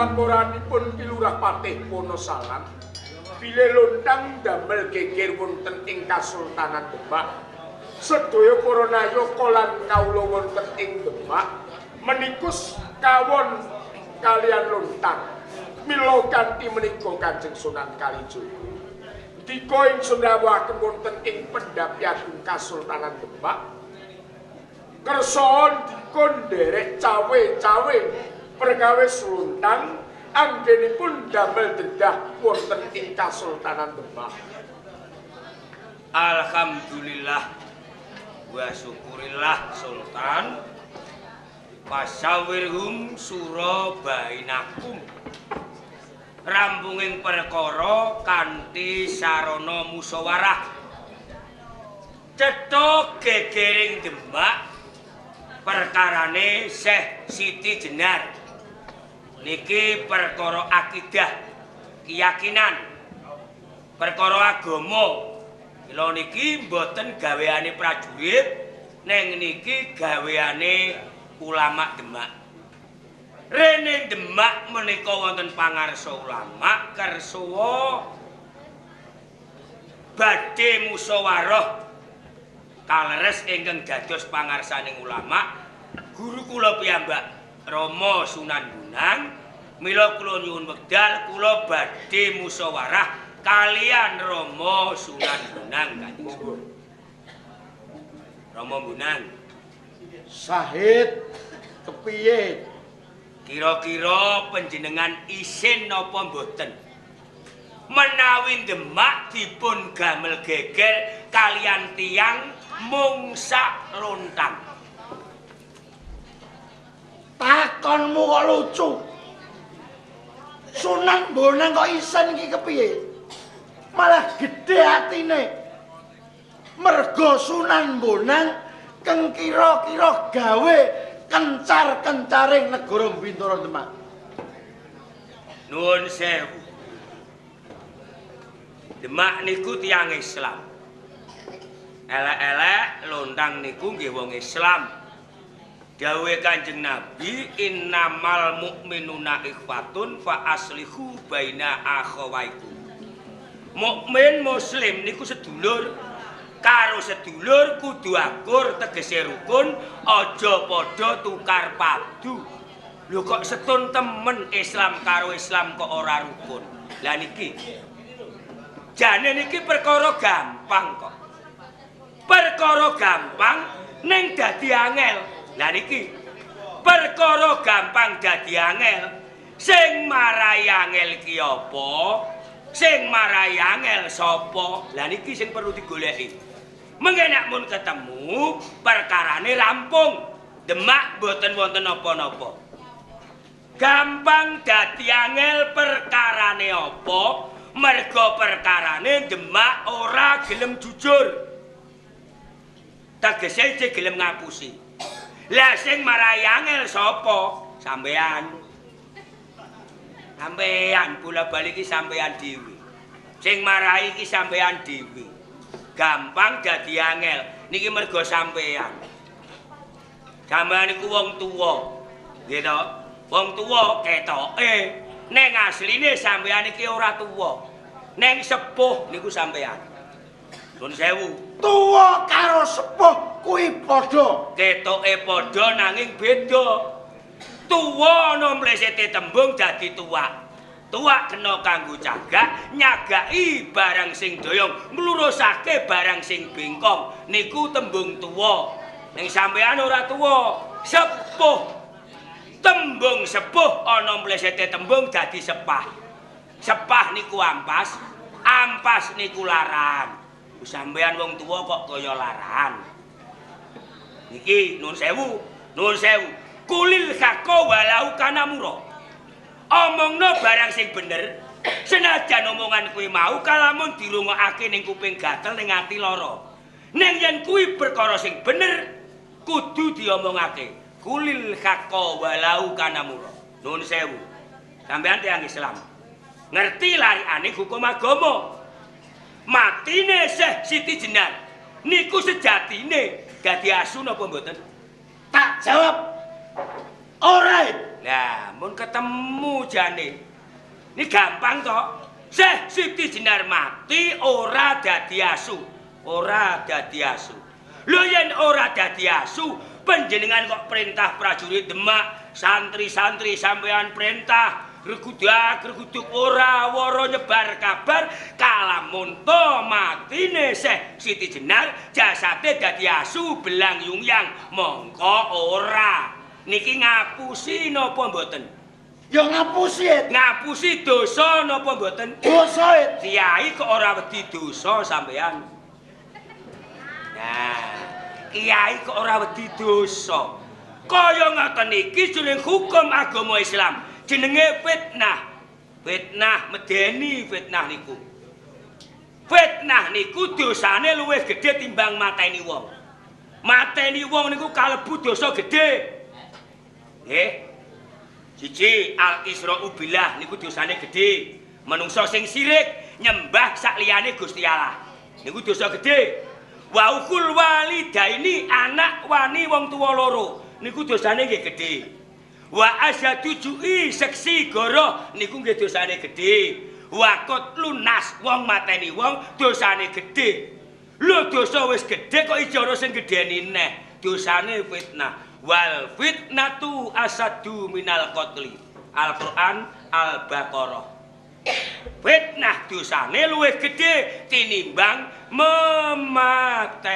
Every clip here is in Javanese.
laporanipun Ki Lurah Patih Wonosalam bilih lontang damel geger wonten ing Kasultanan Demak. Sedaya para nayaka lan kawula wonten ing Demak menikus kawon kalian lontang. Mila kanthi menika Kanjeng Sunan Kalijaga. Dika ingsun rawuhaken wonten ing Pendhapi Agung Kasultanan Demak. Kersa dikon nderek cawe-cawe perkawis lontang anggenipun damel dedah wonten ing Kasultanan Demak. Alhamdulillah wa syukurillah Sultan. Pasawirhum sura bainakum. Rampunging perkara kanthi sarana musyawarah. Cetha gegering Demak perkarane Syekh Siti Jenar. Niki perkara akidah, keyakinan, perkara agama. Mila niki mboten gaweane prajurit, ning niki gaweane ulama Demak. Rene Demak menika wonten pangarsa ulama kersa badhe musyawarah kaleres ingkang dados pangarsaning ulama guru kula piyambak Rama Sunan Bonang. Mila kula nyuwun wekdal kula badhe musyawarah kalian Rama Sunan Bonang Kanjeng. Rama Bonang Sahid kepiye? Kira-kira panjenengan isin napa mboten? Menawi Demak dipun gamel geger kalian tiyang mungsak lontang. Takonmu kok lucu. Sunan Bonang kok isin iki kepiye? Malah gedhe atine. Mergo Sunan Bonang keng kira-kira gawe kencar-kencaring negara Bintara Demak. Nuwun sewu. Demak niku tiyang Islam. Elek-elek lontang niku nggih wong Islam. Dawuhe Kanjeng Nabi, innamal mu'minuna ikhwatun fa aslihu baina akhawaikum. Mukmin muslim niku sedulur. Karo sedulur kudu akur tegese rukun, aja padha tukar padu. Lho kok setun temen Islam karo Islam kok ora rukun. Lah niki jane niki perkara gampang kok. Perkara gampang ning dadi angel. Lah niki perkara gampang dadi angel. Sing marai angel ki apa? Sing marai angel sapa? Lah niki sing perlu digoleki. Mengenak mun ketemu perkarane rampung. Demak boten wonten apa-napa. Gampang dadi angel perkarane apa? Merga perkarane Demak ora gelem jujur. Tegese iki gelem ngapusi. Lah sing marai angel sapa? Sampean. Sampean bola-bali iki sampean dhewe. Sing marai iki sampean dhewe. Gampang dadi angel niki mergo sampean. Sampean niku wong tuwa. Nggih to? Wong tuwa ketoke ning asline sampean iki ora tuwa. Ning sepuh niku sampean. Nuwun sewu. Tuwa karo sepuh kuwi padha. Ketoke padha nanging beda. Tuwa ana mlesete tembung dadi tuwak. Tuwak kena kanggo cagak, nyagai barang sing doyong, nglurusake barang sing bengkong. Niku tembung tuwa. Ning sampean ora tuwa, sepuh. Tembung sepuh ana mlesete tembung dadi sepah. Sepah niku ampas, ampas niku laran. Sampean wong tuwa kok kaya laran. Niki nuwun sewu, nuwun sewu. Kulil hakka walau kana mura. Omongno barang sing bener, senajan omongan kuwi mau kalamun dirungokake ning kuping gatel ning ati lara. Ning yen kuwi perkara sing bener, kudu diomongake. Kulil hakka walau kana mura. Nuwun sewu. Sampeyan tiyang Islam. Ngerti larikane hukum agama. Matine Syekh Siti Jenar niku sejatine dadi asu napa mboten? Tak jawab. Ora. Lah, mun ketemu jane. Ini gampang toh. Syekh Siti Jenar mati ora dadi asu. Ora dadi asu. Lho yen ora dadi asu, panjenengan kok perintah prajurit Demak, santri-santri sampean perintah gerguduk ora wara nyebar kabar kalamun to matine Syekh Siti Jenar jasate dadi asu belang yungyang mongko ora niki ngapusi napa mboten Ya ngapusi. ngapusi dosa napa mboten Dosa. kiai kok ora wedi dosa sampean nah kiai kok ora wedi dosa kaya ngoten iki jeneng hukum agama Islam jenenge fitnah. Fitnah medeni fitnah niku. Fitnah niku dosane luwih gedhe timbang mateni wong. Mateni wong niku kalebu dosa gedhe. Nggih. Siji al-Isra'u billah niku dosane gedhe. Manungsa sing sirik nyembah sak liyane Gusti Allah. Niku dosa gedhe. Wa ukul walidaini anak wani wong tuwa loro. Niku dosane nggih gedhe. Wa asyadu ju'i seksi goro niku nggih dosane gedhe. Wa lunas wong mateni wong dosane gedhe. Lho dosa wis gedhe kok ijara sing gedheni neh. Dosane fitnah. Wal fitnatu asadu minal qatli. Al-Qur'an Al-Baqarah. Fitnah dosane luwih gedhe tinimbang memateni.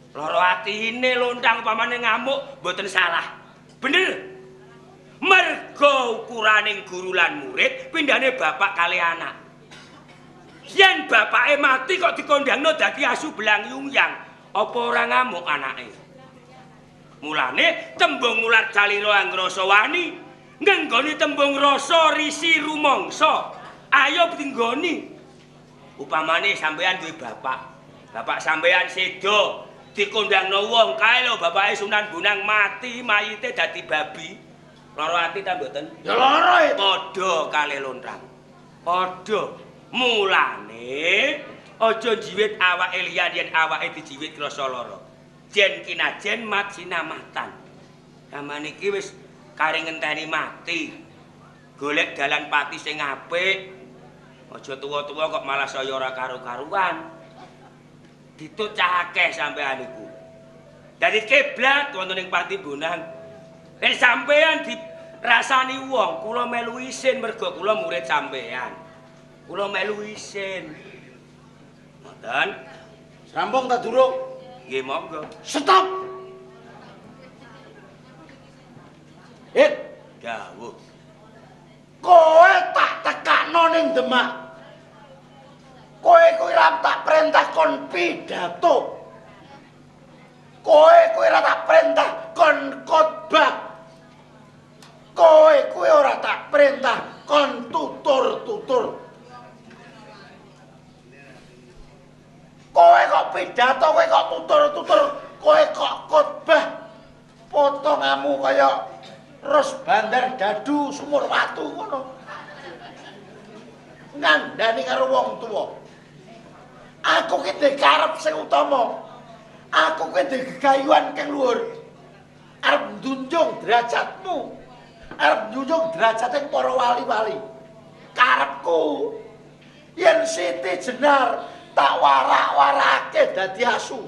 Loro atine lontang upamane ngamuk mboten salah. Bener. Mergo ukuraning guru lan murid pindhane bapak kali anak. Yen bapake mati kok dikondangno dadi asu belang yungyang, apa ora ngamuk anake? Mulane tembung ular calira angrasa wani, ngenggoni tembung rasa risi rumangsa. Ayo tinggoni. Upamane sampeyan duwe bapak. Bapak sampeyan sedo dikondangno wong kae lho bapake Sunan Bonang mati mayite dadi babi. Lara ati ta mboten? Ya lara itu. Padha kalih lontrang. Padha. Mulane aja jiwit awake liyan yen awake dijiwit krasa lara. Jen kinajen mat sinamatan. Zaman iki wis kari ngenteni mati. Golek dalan pati sing apik. Aja tuwa-tuwa kok malah saya ora karo-karuan. Ditut cah akeh sampean iku. Dadi kiblat wonten ing Pati Bonang. Nek sampean dirasani wong, kula melu isin mergo kula murid sampean. Kula melu isin. Ngoten. Rampung ta durung? Nggih monggo. Stop. Dawuh. Kowe tak tekakno ning Demak. Kowe kuwi ora tak perintah kon pidato. Kowe kuwi ora tak perintah kon khotbah. Kowe kuwi ora tak perintah kon tutur-tutur. Kowe kok pidato, kowe kok tutur-tutur, kowe kok khotbah. Potonganmu kaya Ros Bandar Dadu Sumur Watu ngono. Ngandani karo wong tuwa. Aku ki ndek karep sing utama. Aku ki ndek gegayuhan kang luhur. Arep njunjung derajatmu. Arep njunjung derajating para wali-wali. Karepku yen Siti Jenar tak warak-warake dadi asu.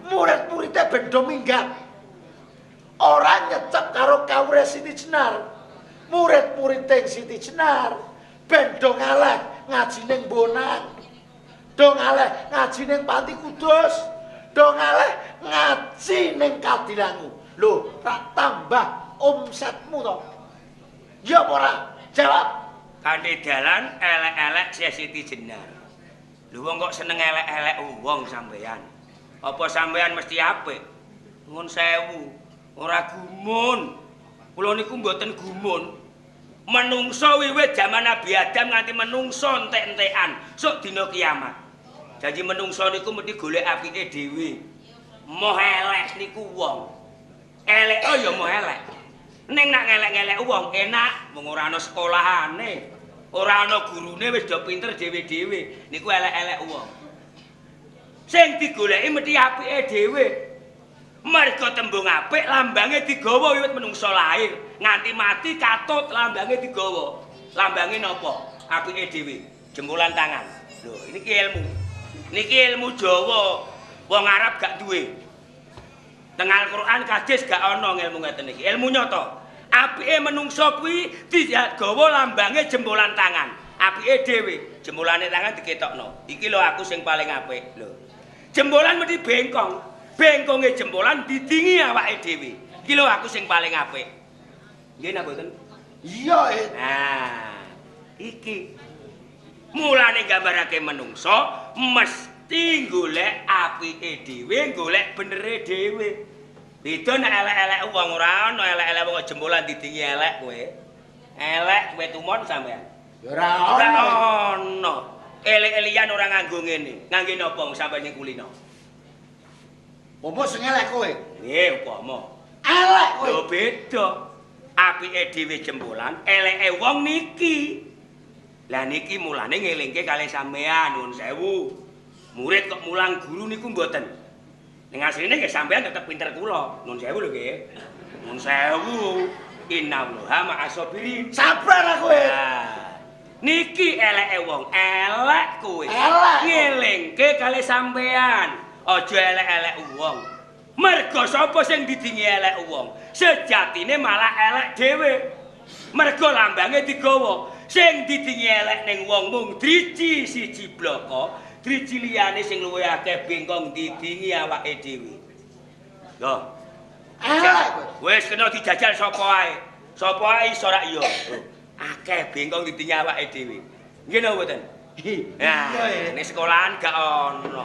Murid-muridé ben do minggat. Ora nyecep karo kawure Siti Jenar. Murid-muridé Siti Jenar ben do ngaleh ngaji ning Bonang. Do ngaleh ngaji ning Panti Kudus. Do ngaleh ngaji ning Kadilangu. Lho, tak tambah omsetmu to. Ya apa ora? Jawab. Kanthi dalan elek-elek Siti Jenar. Lho wong kok seneng elek-elek wong sampean. Apa sampean mesti apik? Ngun sewu, ora gumun. Kula niku mboten gumun. Menungso wiwit jaman Nabi Adam nganti menungso entek-entekan sok dina kiamat. Janji menungso niku mesti golek apike dhewe. Moh elek niku wong. Elek ya moh elek. Ning nak ngelek-ngelek wong enak, wong ora ana sekolahane. Ora ana gurune wis do pinter dhewe-dhewe. Niku elek-elek wong. Sing digoleki mesti apike dhewe. Mergo tembung apik lambange digawa wiwit menungsa lahir, nganti mati katut lambange digawa. Lambange napa? Apike dhewe, jempolan tangan. Lho, niki ilmu. Niki ilmu Jawa. Wong Arab gak duwe. Teng Al-Qur'an kadis gak ana ilmu ngeten iki. Ilmu nyata. Apike menungsa kuwi digawa lambange jempolan tangan. Apike dhewe, jempolane tangan diketokno. Iki lho aku sing paling apik. Lho. Jempolan mesti bengkong. Bengkonge jempolan didingi awake dhewe. Iki lho aku sing paling apik. Nggih napa mboten? Iya, Nah, iki mulane gambarake menungsa mesti golek apike dhewe, golek benere dhewe. Beda nek elek-elek wong ora ana elek-elek wong jempolan didingi elek kowe. Elek kowe tumon sampean. ya ora Ora ana. ana. Elek-elian ora nganggo ngene. Ngangge napa wong sampeyan ning kulino? Apa sing elek kowe? Nggih, upama. Elek kowe. Lho beda. Apike dhewe jempolan, eleke wong niki. Lah niki mulane ngelingke kalih sampean nuwun sewu. Murid kok mulang guru niku mboten. Ning asline nggih sampean tetep pinter kula. Nuwun sewu lho nggih. Nuwun sewu. Innallaha ma'as-sabirin. Sabar kowe. Nah, niki eleke wong, elek kowe. Elek. Ngelingke kalih sampean. Aja elek-elek wong. Mergo sapa sing didingi elek wong? Sejatine malah elek dhewe. Mergo lambange digawa. Sing didingi elek ning wong mung driji siji bloko, driji liyane sing luwih akeh bengkong didingi awake dhewe. Yo. Elek kowe. Wis kena dijajal sapa ae. Sapa ae iso rak yo. Akeh bengkong didingi awake dhewe. Nggih napa mboten? Nah, ning sekolahan gak ono.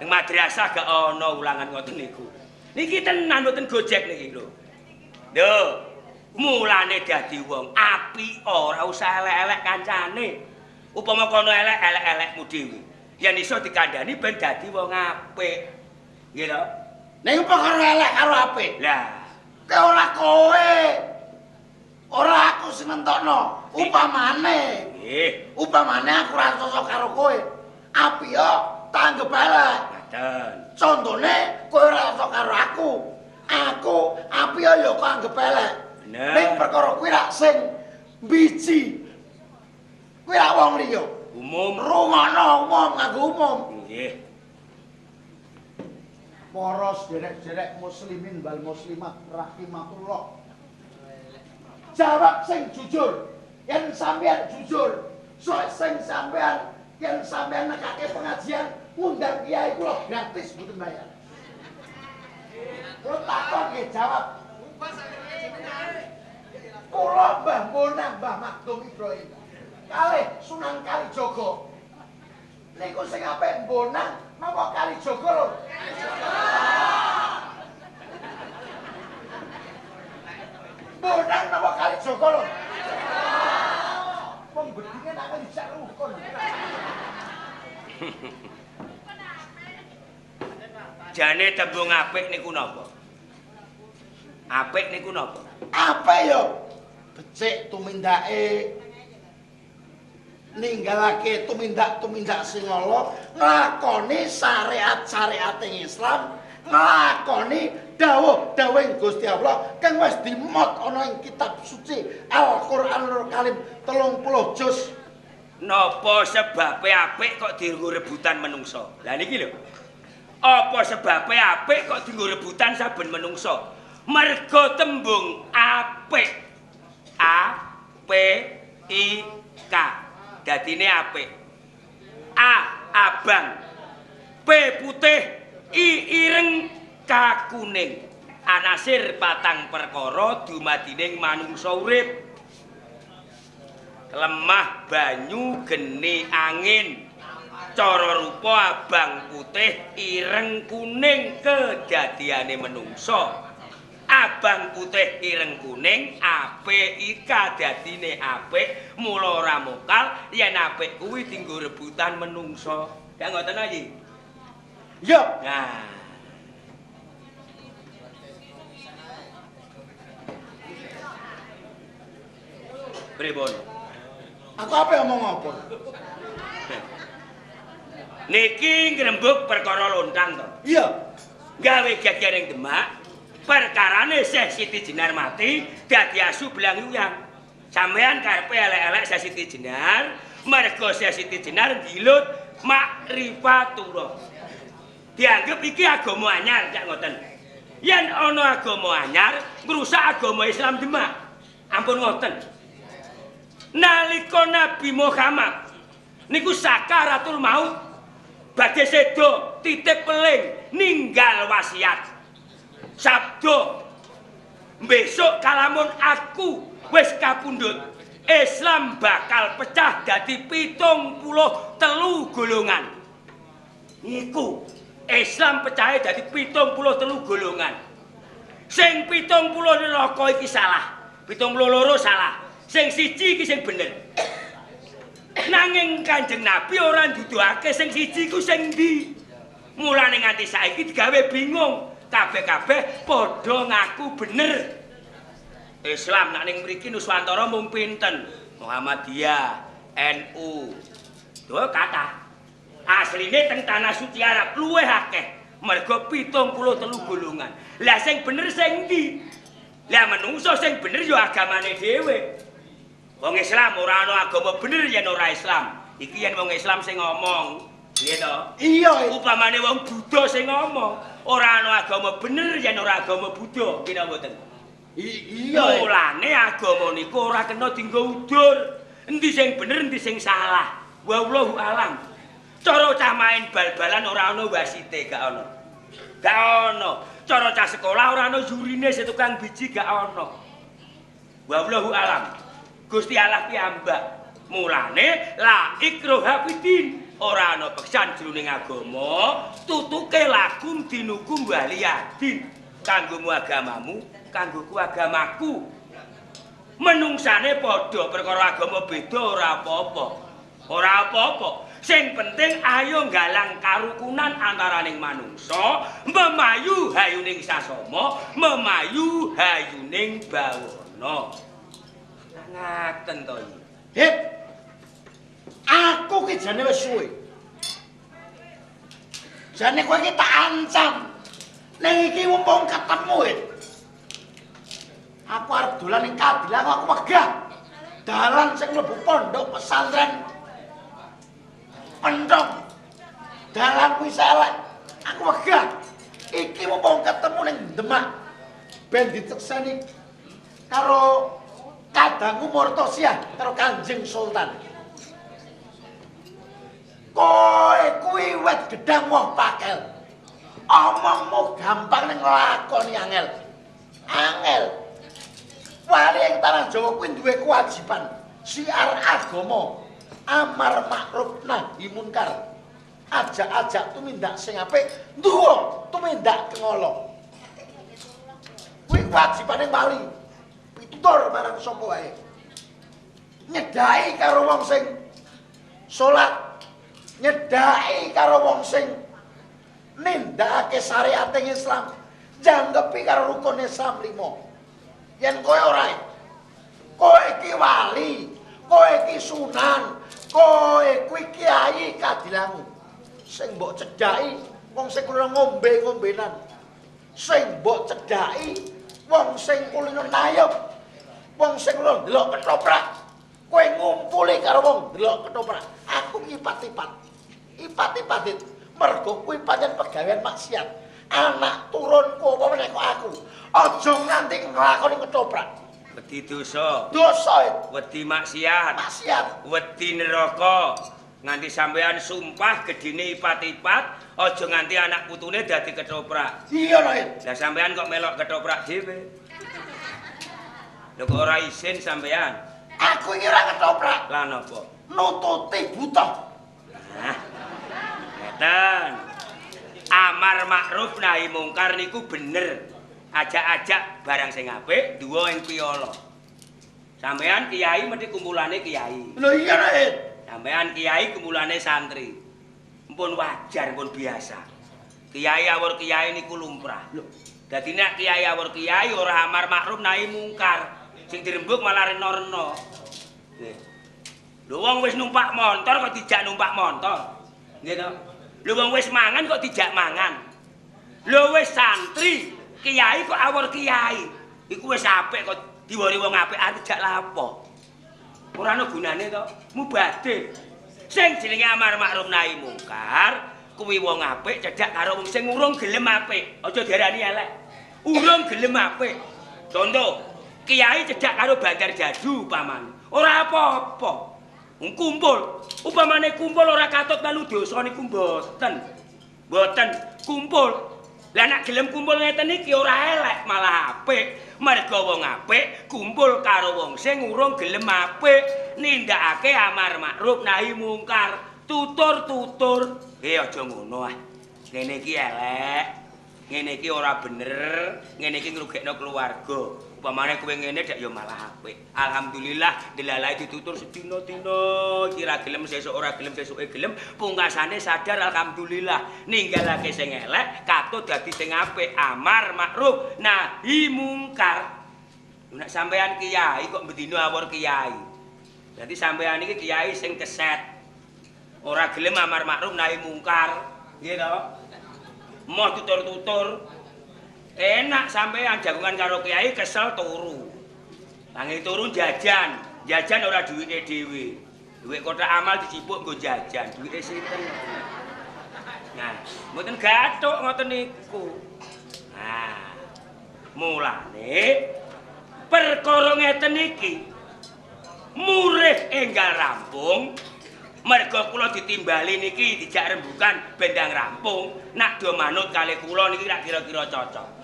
Ning madrasah gak ana ulangan ngoten niku. Niki tenan mboten gojek niki lho. Lho, mulane dadi wong apik ora usah elek-elek kancane. Upama kono elek-elekmu dhewe. Yen iso dikandhani ben dadi wong apik. Nggih lho. Ning perkara elek karo apik. Lah, Kowe ora kowe. Ora aku sing nentokno. Upamane. nggih, Upamane aku ora cocok karo kowe. Apik yo tanggep elek. ngaten. Contone kowe ora cocok karo aku. Aku apik yo kok anggap elek. Bener. Ning perkara kuwi rak sing biji. Kuwi rak wong liya. Umum. Rungokno umum nganggo umum. Nggih. Para sederek-sederek muslimin wal muslimat rahimatullah. Jawab sing jujur. Yen sampean jujur, sing sampean yen sampean nekake pengajian ngundang kiai kula gratis mboten bayar. Kula takon nggih jawab. Kula Mbah Monang Mbah Makdum Ibrahim. Kalih Sunan Kalijaga. Niku sing apik Bonang napa Kalijaga lho? Bonang napa Kalijaga lho? Wong bedine nak ngejak rukun. Jane tembung apik niku napa? Apik niku napa? Apa yo? Becik tumindake ninggalake tumindak-tumindak sing ala, nglakoni syariat-syariat Islam, nglakoni dawuh-dawuhing Gusti Allah kang wis dimot ana ing kitab suci Al-Qur'anul Karim 30 juz. Napa sebabe apik kok dienggo rebutan menungso? Lah niki lho. Apa sebabe apik kok dienggo rebutan saben menungso? Mergo tembung apik. A P I K. Dadine apik. A abang. P putih, I ireng, K kuning. Anasir patang perkara dumadining manungsa urip. Lemah banyu geni angin. Cara rupa abang putih, ireng kuning kedadiane menungsa. Abang putih ireng kuning apik iki dadine apik mula ora mokal yen apik kuwi dienggo rebutan menungsa. Gak ngoten iki. Yo, Nah. Pripun? aku apa ngomong apa? Niki ngrembug perkara lontang to. Iya. gawe geger ing Demak. Perkarane Syekh Siti Jenar mati dadi asu belang uyang. Sampeyan karepe elek-elek Syekh Siti Jenar, mergo Syekh Siti Jenar dilut makrifatura. Dianggep iki agama anyar cak ngoten. Yen ana agama anyar ngrusak agama Islam Demak. Ampun ngoten. Nalika Nabi Muhammad niku sakaratul maut badhe sedo titip peling ninggal wasiat. Sabdo besok kalamun aku wis kapundhut Islam bakal pecah dadi 73 golongan. Niku Islam pecahe dadi 73 golongan. Sing 70 neraka iki salah, 72 salah. Sing siji iki sing bener. Nanging Kanjeng Nabi ora nduduhake sing siji ku sing ndi. Mulane nganti saiki digawe bingung. Kabeh-kabeh padha ngaku bener. Islam nak ning mriki Nuswantara mung pinten? Muhammadiyah, NU. Duh kathah. Asline teng tanah suci Arab luwih akeh. Mergo 73 golongan. Lah sing bener sing ndi? Lah menungso sing bener ya agamane dhewe. Wong Islam ora ana agama bener yen ora Islam. Iki yen wong Islam sing ngomong, nggih to? Iya. Upamane wong Buddha sing ngomong, ora ana agama bener yen ora agama Buddha, kira mboten. Iya. Mulane agama niku ora kena dienggo udur. Endi sing bener, endi sing salah. Wallahu alam. Cara cah main bal-balan ora ana wasite, gak ana. Gak ana. Cara cah sekolah ora ana jurine sing tukang biji, gak ana. Wallahu alam. Gusti Allah piyambak. Mulane la ikraha fiddin. Ora ana peksan jroning agama, tutuke lakum dinukum waliyadin. Kanggomu agamamu, kanggoku agamaku. Menungsane padha perkara agama beda ora apa-apa. Ora apa-apa. Sing penting ayo nggalang karukunan antaraning manungsa, memayu hayuning sasama, memayu hayuning bawana. Ngaten to iki. Hit. Aku ki jane wis suwe. Jane kowe iki tak ancam. Ning iki mumpung ketemu, Hit. Aku arep dolan ning Kabilang aku megah. Dalan sing mlebu pondok pesantren. Pendong. Dalan kuwi elek. Aku megah. Iki mumpung ketemu ning Demak. Ben ditekseni karo kadangku Murtosiah karo Kanjeng Sultan. Kowe kuwi wit gedang woh pakel. Omongmu gampang ning nglakoni angel. Angel. Wali ing tanah Jawa kuwi duwe kewajiban siar agama, amar makruf nahi munkar. Ajak-ajak tumindak sing apik, nduwa tumindak kengolo. Kuwi kewajibane wali. Pitutur marang sapa wae. Nyedhaki karo wong sing salat, nyedhaki karo wong sing nindakake syariat Islam, janggepi karo rukun Islam 5. Yen kowe ora, kowe iki wali, kowe iki sunan, kowe kuwi kiai Kadilangu. Sing mbok cedhaki wong sing kulino ngombe-ngombenan. Sing mbok cedhaki wong sing kulino nayub. Wong sing kulino ndelok ketoprak. Kowe ngumpuli karo wong ndelok ketoprak. Aku ki ipat-ipat. Ipat-ipatit. Mergo kuwi pancen pegawean maksiat. Anak turunku apa meneh kok aku. Aja nganti nglakoni ketoprak. Wedi dosa. Dosa. Wedi maksiat. Maksiat. Wedi neraka. Nganti sampean sumpah gedine ipat-ipat, aja nganti anak putune dadi ketoprak. Iya, Noit. Lah sampean kok melok ketoprak dhewe. Lho kok ora isin sampean? Aku iki ora ketoprak. Lah napa? Nututi buta. Nah. Ngeten. Amar makruf nahi mungkar niku bener. Ajak-ajak barang sing apik duwa ing piyala. Sampean kiai mesti kumpulane kiai. Lho iya, Noit. Sampean kiai kumulane santri. Mpun wajar, mpun biasa. Kiai awur kiai niku lumrah. Lho, dadi nek kiai awur kiai ora amar makruf nahi mungkar. Sing dirembug malah rena-rena. Nggih. Lho wong wis numpak montor kok dijak numpak montor. Nggih to? Lho wong wis mangan kok dijak mangan. Lho wis santri, kiai kok awor kiai. Iku wis apik kok diwori wong apik arep jak lapo. Ora ana gunane to, mubadil. Sing jenenge amar ma'ruf nahi mungkar, kuwi wong apik cedhak karo wong sing urung gelem apik. Aja diarani elek. Urung gelem apik. Contoh, kiai cedhak karo Bandar Jaju paman. Ora apa-apa. Kumpul. Upamane kumpul ora katut melu dosa niku mboten. Mboten kumpul. Lah nek gelem kumpul ngeten iki ora elek, malah apik. Merga wong apik kumpul karo wong sing urung gelem apik, nindakake amar ma'ruf nahi mungkar, tutur-tutur. Aja ngono ah. Ngene iki elek. Ngene iki ora bener, ngene iki ngrugekno keluarga. Upamane kowe ngene dak ya malah apik. Alhamdulillah delalahe ditutur sedina-dina, kira gelem sesuk ora gelem sesuke gelem, pungkasane sadar alhamdulillah. Ninggalake sing elek, katut dadi sing apik. Amar ma'ruf nahi mungkar. Nek sampean kiai kok bendina awor kiai. Dadi sampean iki kiai sing keset. Ora gelem amar ma'ruf nahi mungkar, nggih to? Moh tutur-tutur. Enak sampean jagungan karo kiai kesel turu. Tangi turu jajan. Jajan ora duwike dhewe. Duit kotak amal dicipuk nggo jajan. Duwike sinten? Nah, mboten gathuk ngoten niku. Nah, mulane perkara ngeten iki murih enggal rampung. Merga kula ditimbali niki dijak rembugan bendang rampung. Nak do manut kalih kula niki rak kira-kira cocok.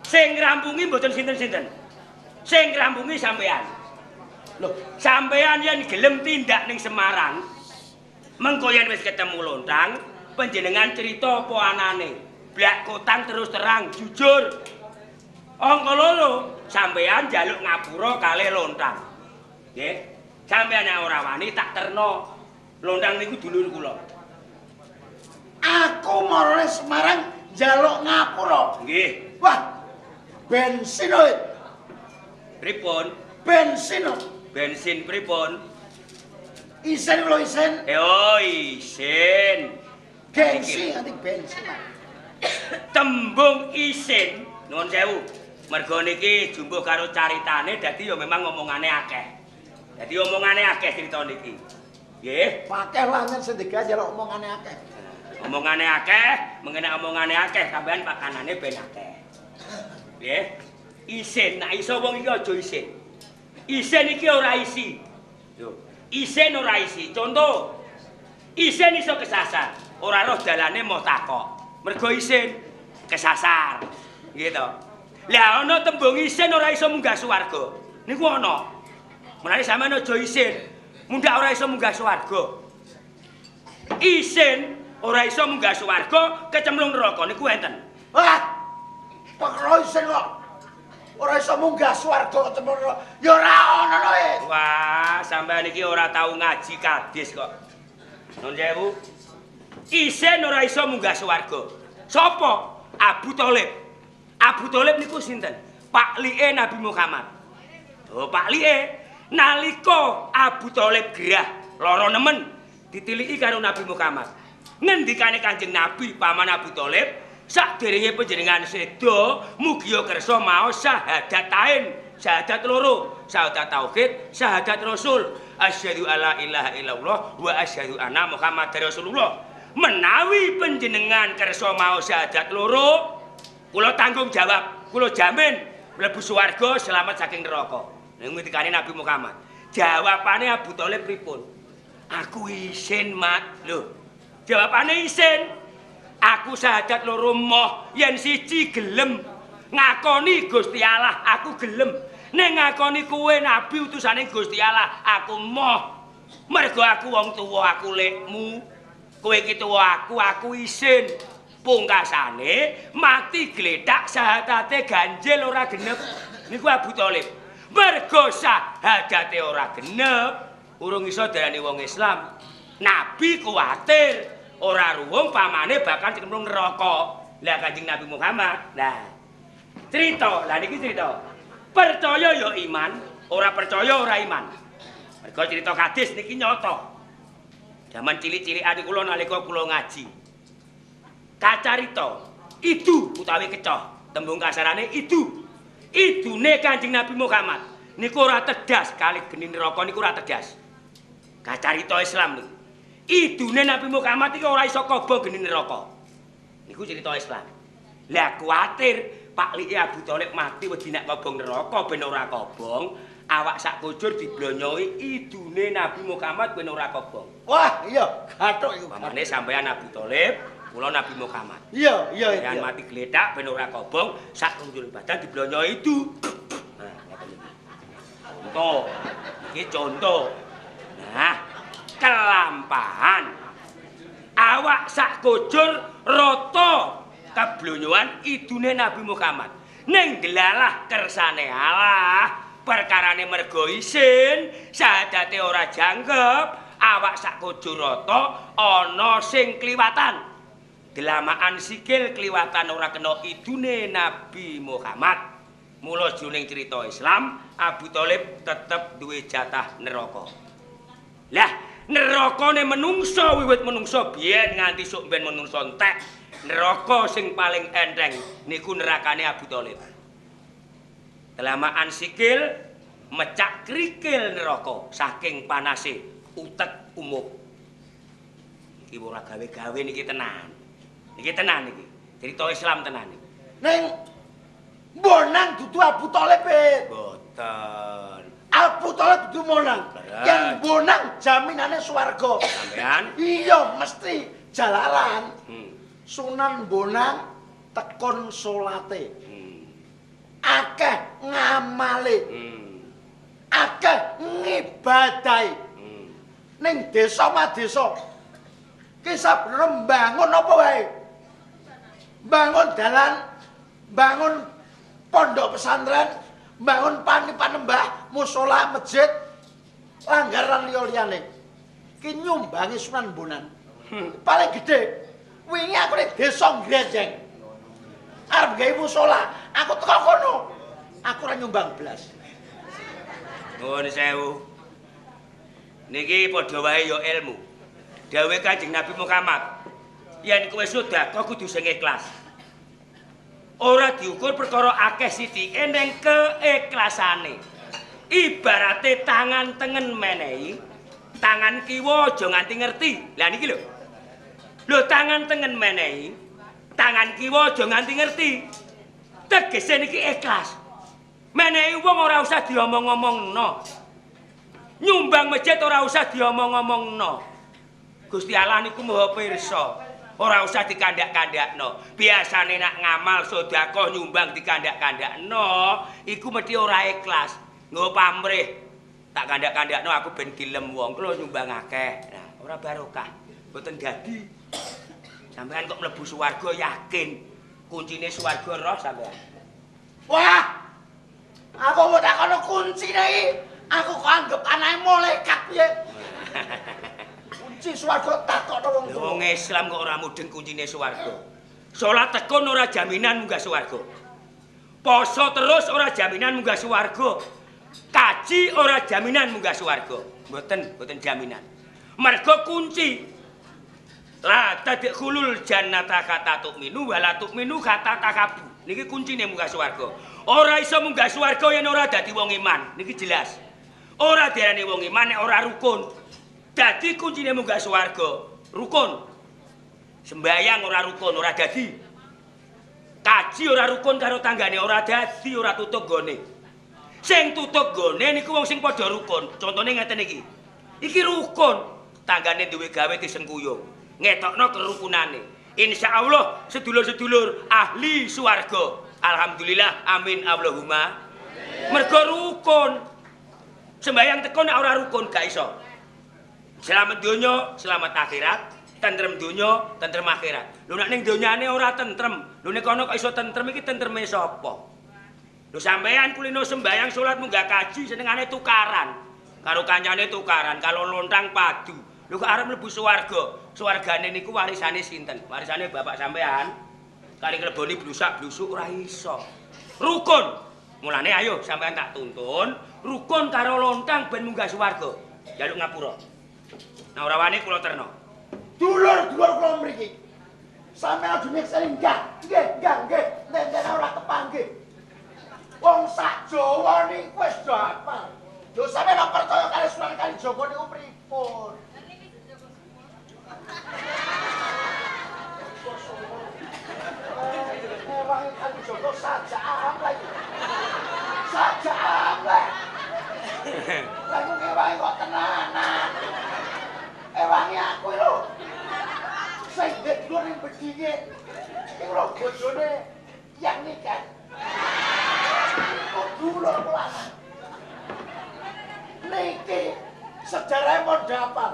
Sing ngrampungi mboten sinten-sinten. Sing ngrampungi sampean. Loh, sampean yen gelem tindak ning Semarang, mengko yen wis ketemu lontang, panjenengan cerita apa anane. Blak kotang terus terang, jujur. Angka loro, sampean njaluk ngapura kalih lontang. Nggih. Sampean nek ora wani tak terno. Lontang niku dulur kula. Aku marane Semarang njaluk ngapura. Nggih. Wah, bensin oi. Pripun? Bensin. Bensin pripun? Isen lho isen. Oh, isin. Gengsi nganti bensin. Tembung isin, nuwun sewu. Mergo niki jumbuh karo caritane dadi ya memang omongane akeh. Dadi omongane akeh crita niki. Nggih. Pakeh langen sing digawe njaluk omongane akeh. Omongane akeh, mengenai omongane akeh sampean pakanane ben akeh. Nggih. Isin, nek iso wong iki aja isin. Isin iki ora isi. Yo, isin ora isi. Contoh, isin iso kesasar, ora roh dalane mau takok. Mergo isin kesasar. Nggih to. Lah ana tembung isin ora iso munggah swarga. Niku ana. Mulane sampean aja isin. Mundak ora iso munggah swarga. Isin ora iso munggah swarga, kecemplung neraka niku enten. Wah, perkara isen kok ora iso munggah swarga kecemplung neraka. Ya ora ono lho. Wah, sampean iki ora tau ngaji kadis kok. Nun sewu. Isin ora iso munggah swarga. Sopo? Abu Thalib. Abu Thalib niku sinten? Pak Li'e Nabi Muhammad. Oh, Pak Li'e nalika Abu Thalib gerah lara nemen ditiliki karo Nabi Muhammad. Ngendikane Kanjeng Nabi paman Abu Thalib, sakderenge panjenengan seda mugi kersa maos syahadatain, syahadat loro, syahadat tauhid, syahadat rasul. Asyhadu alla ilaha illallah wa asyhadu anna Muhammadar Rasulullah. Menawi panjenengan kersa maos syahadat loro, kula tanggung jawab, kula jamin mlebu swarga selamat saking neraka. Ning ngendikane Nabi Muhammad. Jawabane Abu Thalib pripun? Aku isin, Mat. Lho, jawabane isin. Aku syahadat loro moh yen siji gelem ngakoni Gusti Allah, aku gelem. Ning ngakoni kowe nabi utusane Gusti Allah, aku moh. Mergo aku wong tuwa, aku lekmu. Kowe iki tuwa aku isin. Pungkasane mati gledak syahadate ganjil ora genep. Niku Abu Thalib. Mergo syahadate ora genep, urung iso darani wong Islam. Nabi kuwatir ora ruwung pamane bakal cemplung neraka. Lah Kanjeng Nabi Muhammad. Nah, cerita, lah niki cerita. Percaya ya iman, ora percaya ora iman. Mergo cerita hadis niki nyata. Zaman cilik-cilikan kula nalika kula ngaji. Kacarita Idu utawi kecoh, tembung kasarane idu. Idune Kanjeng Nabi Muhammad niku ora tedas kali geni neraka niku ora tedas. Kacarita Islam niku. Idune Nabi Muhammad iki ora iso kobong geni neraka. Niku cerita Islam. Lah kuwatir Pak Liki Abu Thalib mati wedi nek kobong neraka ben ora kobong, awak sak kujur diblonyoi idune Nabi Muhammad ben ora kobong. Wah, iya, gathuk iku. Pamane sampeyan Abu Thalib, kula Nabi Muhammad. Iya. Yang mati gledak ben ora kobong, sak kunjul badan diblonyoi itu. Nah, ngoten iki. Contoh. Iki contoh. Nah, kelampahan. Awak sak kujur rata keblonyoan idune Nabi Muhammad. Ning delalah kersane Allah, perkarane mergo isin, sadate ora jangkep, awak sak kujur rata ana sing kliwatan. Delamaan sikil kliwatan ora kena idune Nabi Muhammad. Mula jroning cerita Islam, Abu Thalib tetep duwe jatah neraka. Lah, nerakane menungso wiwit menungso biyen nganti sok ben menungso entek. Neraka sing paling enteng niku nerakane Abu Thalib. Delamaan sikil mecak krikil neraka saking panase utek umuk. Iki ora gawe-gawe niki tenan. Niki tenan iki. Cerita Islam tenan iki. Ning Bonang dudu Abu Thalib. Boten. Abu Thalib dudu Bonang. Berat. Yang Bonang jaminane swarga. Sampean? Iya, mesti jalaran. Sunan Bonang tekon salate. Akeh ngamale. Akeh ngibadahi. Ning desa madesa ki saben mbangun apa wae. Bangun dalan, bangun pondok pesantren, bangun panembahan, musala, masjid, langgaran liya-liyane. Ki nyumbangi Sunan Bonang. Paling gede. Wingi aku ning desa Grejeng. Arep gawe musala, aku teko kono. Aku ora nyumbang blas. Nuwun sewu. Niki padha wae ya ilmu. Dawuhe Kanjeng Nabi Muhammad. Yen kowe sedekah kudu sing ikhlas. Ora diukur perkara akeh sithike ning keiklasane. Ibarate tangan tengen menehi, tangan kiwa aja nganti ngerti. Lah niki lho. Lho tangan tengen menehi, tangan kiwa aja nganti ngerti. Tegese niki ikhlas. Menehi wong ora usah diomong-omongno. Nyumbang masjid ora usah diomong-omongno. Gusti Allah niku Maha Pirsa. Ora usah dikandak-kandakno. Biasane nak ngamal sedekah nyumbang dikandak-kandakno, iku mesti ora ikhlas. Nggo pamrih. Tak kandak-kandakno aku ben dilem wong, kula nyumbang akeh. Nah, ora barokah. Mboten dadi. Sampeyan kok mlebu swarga yakin kuncine swarga roh sampeyan. Wah! Aku mau takono kuncine iki. Aku kok anggap anake malaikat piye? Kunci swarga takokno wong tuwa. Wong Islam kok ora mudeng kuncine swarga. Salat tekun ora jaminan munggah swarga. Poso terus ora jaminan munggah swarga. Kaji ora jaminan munggah swarga. Mboten jaminan. Mergo kunci la tadkhulul jannata kata tu'minu wa la tu'minu kata takabu. Niki kuncine munggah swarga. Ora iso munggah swarga yen ora dadi wong iman. Niki jelas. Ora diarani wong iman nek ora rukun. Dadi kuncine munggah swarga, rukun. Sembayang ora rukun, ora dadi. Kaji ora rukun karo tanggane, ora dadi, ora tutuk gone. Sing tutuk gone niku wong sing padha rukun. Contone ngeten iki. Iki rukun. Tanggane duwe gawe disengkuyung. Ngetokno kerukunane. Insyaallah sedulur-sedulur ahli swarga. Alhamdulillah, amin Allahumma. Mergo rukun. Sembayang teko nek ora rukun gak iso. Selamat donya, selamat akhirat. Tentrem donya, tentrem akhirat. Lho nek ning donyane ora tentrem. Lho nek kono kok iso tentrem iki tentreme sapa? Lho sampeyan kulino sembayang salat munggah kaji senengane tukaran. Karo kancane tukaran, kalau lontang padu. Lho kok arep mlebu swarga. Swargane niku warisane sinten? Warisane bapak sampean. Kali ngleboni blusak-blusuk ora iso. Rukun. Mulane ayo sampean tak tuntun, rukun karo lontang ben munggah swarga. Jaluk ngapura. Nah ora wani kula terno. Dulur-dulur kula mriki. Sampeyan aja mikseni nggih. Nenten ora kepanggih. Wong sak Jawa niku wis do hafal. Lho sampeyan percaya kali Sunan Kalijaga niku pripun? Wangi Kalijaga sajak lagi. Sajak lah. Lagu wangi kok tenanan. Wangi aku lho. Sing dulur ning bedinge. Iki lho bojone yang nikah. Kok dulur lanang. Niki sejarah mon dapal.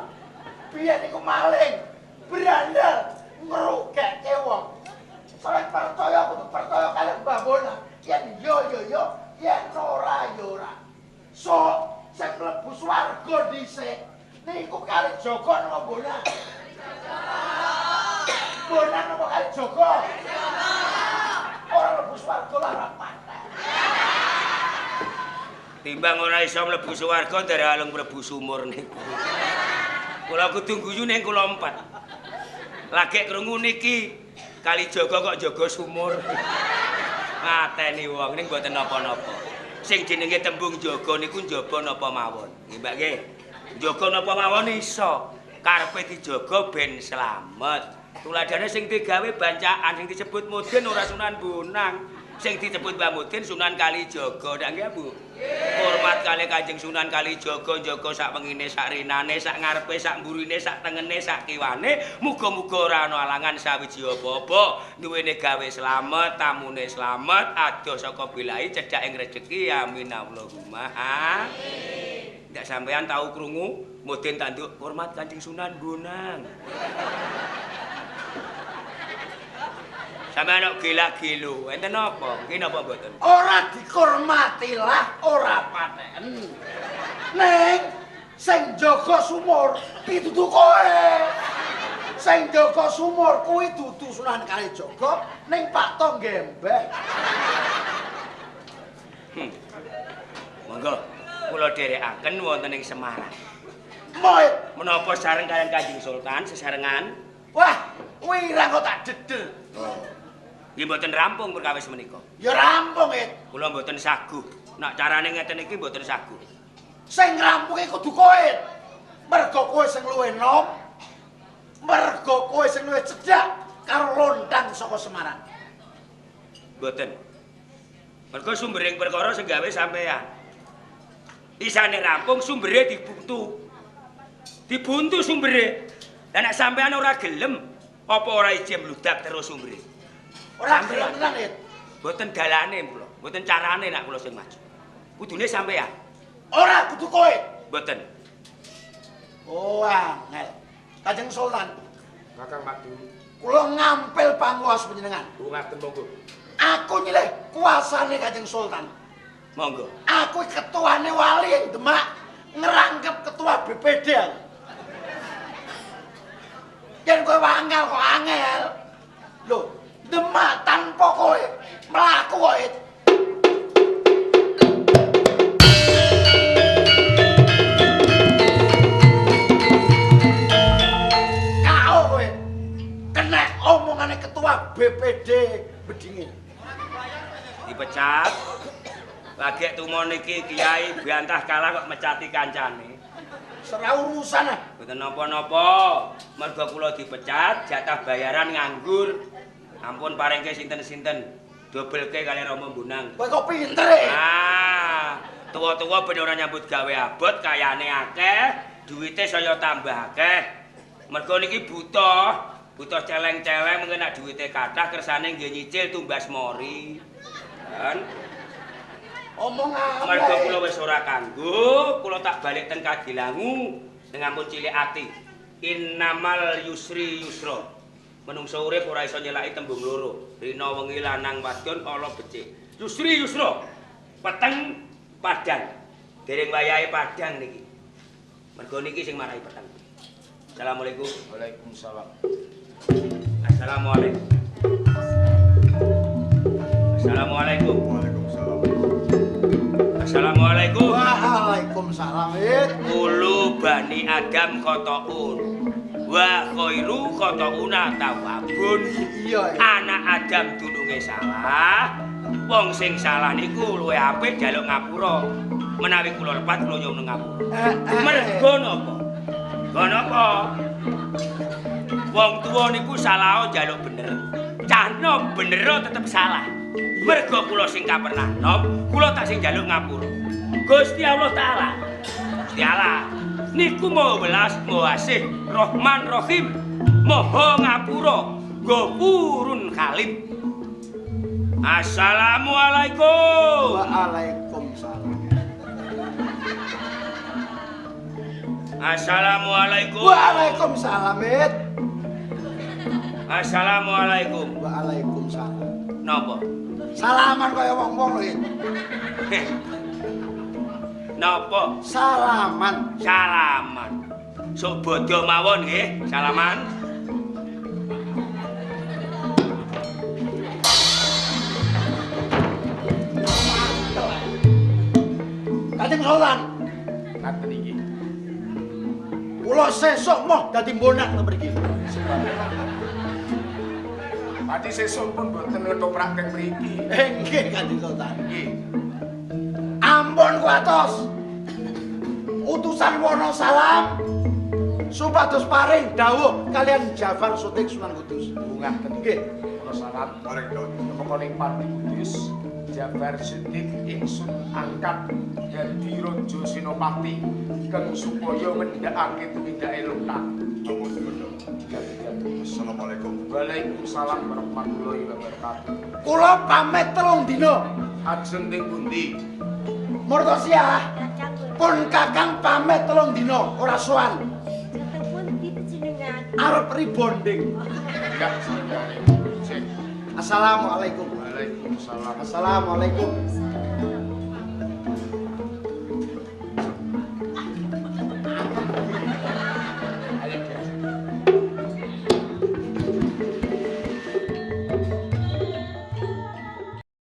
Biyen niku maling, berandal, ngerugekke wong. Sampe percaya kudu percaya kali Mbah Bona. Yen yo, yen ora yo ora. So, sing mlebu swarga dhisik niku kali Jaga napa Bona? Bona napa kali Jaga? Ora mlebu swarga lara patah. Timbang ora iso mlebu swarga ndaralung mlebu sumur niku. Kula kudu guyu ning kula empat. Lagi krungu niki Kalijaga kok jaga sumur. Mateni wong ning mboten napa-napa. Sing jenenge tembung jaga niku njaba napa mawon. Nggih Mbak nggih. Jaga napa mawon iso. Karepe dijaga ben slamet. Tuladhane sing digawe bancaan sing disebut Mudin ora Sunan Bonang. Sing disebut Mbah Mudin Sunan Kalijaga. Ndak nggih, Bu? Hormat kali Kanjeng Sunan Kalijaga njaga sak wengine sak rinane sak ngarepe sak mburine sak tengene sak kiwane. Muga-muga ora ana alangan sawiji apa-apa. Duwene gawe slamet, tamune slamet, adoh saka bilahi cedhak ing rejeki. Amin Allahumma. Amin. Ndak sampean tahu krungu Mudin tanduk hormat Kanjeng Sunan Bonang. Sampeyan kok gila-gilo, enten napa? Nggih napa mboten? Ora dihormatilah, ora paten. Ning sing jaga sumur pitutu kowe. Sing jaga sumur kuwi dudu Sunan Kalijaga ning Pak Tong Gembeh. Monggo kula dherekaken wonten ing Semarang. Moe, Menapa sareng kalian Kanjeng Sultan sesarengan? wah, wirang kok tak dedel. Nggih mboten rampung perkawis menika. Ya rampung, It. Kula mboten saguh. Nak carane ngeten iki mboten saguh. Sing ngrampunge kudu kowe. Mergo kowe sing luwih enom. Mergo kowe sing luwih cedhak karo lontang saka Semarang. Mboten. Mergo sumbering perkara sing gawe sampean. Isane rampung sumbere dibuntu. Dibuntu sumbere. Lah nek sampean ora gelem, apa ora ijin mludak terus sumbere? Ora tenan, It. Mboten dalane kula, mboten carane nek kula sing maju. Kudune sampean. Ora kudu kowe. Mboten. Oh, angel. Kanjeng Sultan, Kakang Madu. kula ngampil panguwas panjenengan. Ngaten monggo. Aku nyilih kuasane Kanjeng Sultan. Monggo. Aku ketuane wali ing Demak, ngerangkep ketua BPD. Yen kowe angel kok angel. Lho, Demak tanpa kowe mlaku kok. It. Kau kowe kena omongane ketua BPD Bedinge. Dipecat. Lagi tumon iki Kiai bantah kalah kok mecati kancane. Ora urusan ah. Mboten napa-napa. Mergo kula dipecat, jatah bayaran nganggur. Ampun paringke sinten-sinten. Dobelke kali Rama Bonang. Kowe kok pinter e. Ah, tuwa-tuwa ben ora nyambut gawe abot, kayane akeh, duwite saya tambah akeh. Mergo niki butuh celeng-celeng mengko nek duwite kathah kersane nggih nyicil tumbas mori. Kan? Omong apa? Mergo kula wis ora kanggo, kula tak balik teng Kadilangu sing ampun cilik ati. Innamal yusri yusra. Menungso urip ora iso nyelaki tembung loro. Rina wengi lanang wadon ala becik. Yusri yusra. Peteng padang. Dereng wayahe padang niki. Mergo niki sing marai peteng. Assalamualaikum. Waalaikumsalam. Assalamualaikum. Assalamualaikum. Waalaikumsalam. Assalamualaikum. Waalaikumsalam. It. Ulu Bani Adam kotoun. Wa khairu qata'una tawabun. Iya. Anak Adam dununge salah. Wong sing salah niku luwih apik njaluk ngapura. Menawi kula lepat kula nyuwun ngapura. Mergo napa? Mergo napa? Wong tuwa niku salah njaluk bener. Cah nom bener tetep salah. Mergo kula sing kapernah nom, kula tak sing njaluk ngapura. Gusti Allah Taala. Gusti Allah niku Maha Welas, Maha Asih, Rahman Rahim, Maha Ngapura, Ghafurun Halim. Assalamualaikum. Waalaikumsalam. Assalamualaikum. Waalaikumsalam, Mit. Assalamualaikum. Waalaikumsalam. Napa? Salaman kaya wong-wong lho, Mit. Napa? Salaman. Salaman. Sok bodho mawon nggih, salaman. Kanjeng Sultan, Ngaten iki. kula sesuk moh dadi mbonak lho mriki. Pati sesuk pun boten ngetoprak teng mriki. Nggih, Kanjeng Sultan. Nggih. Ampun kuatos. Utusan Wonosalam supados paring dawuh kalian Jafar Sotik Sunan Kudus. Ngaten Nggih. Kula salam bareng kemoning Pati Kudus Jabar Sidik ingsun angkat dadi raja Senopati kang supaya ngendhakake tumindake luntang. Assalamualaikum. Waalaikumsalam warahmatullahi wabarakatuh. Kula pamit 3 dina. Ajeng ning pundi? Murtosia. Pun Kakang pamit 3 dina ora sowan. Arep rebonding. Enggak, sing. Assalamualaikum. Waalaikumsalam. Assalamualaikum.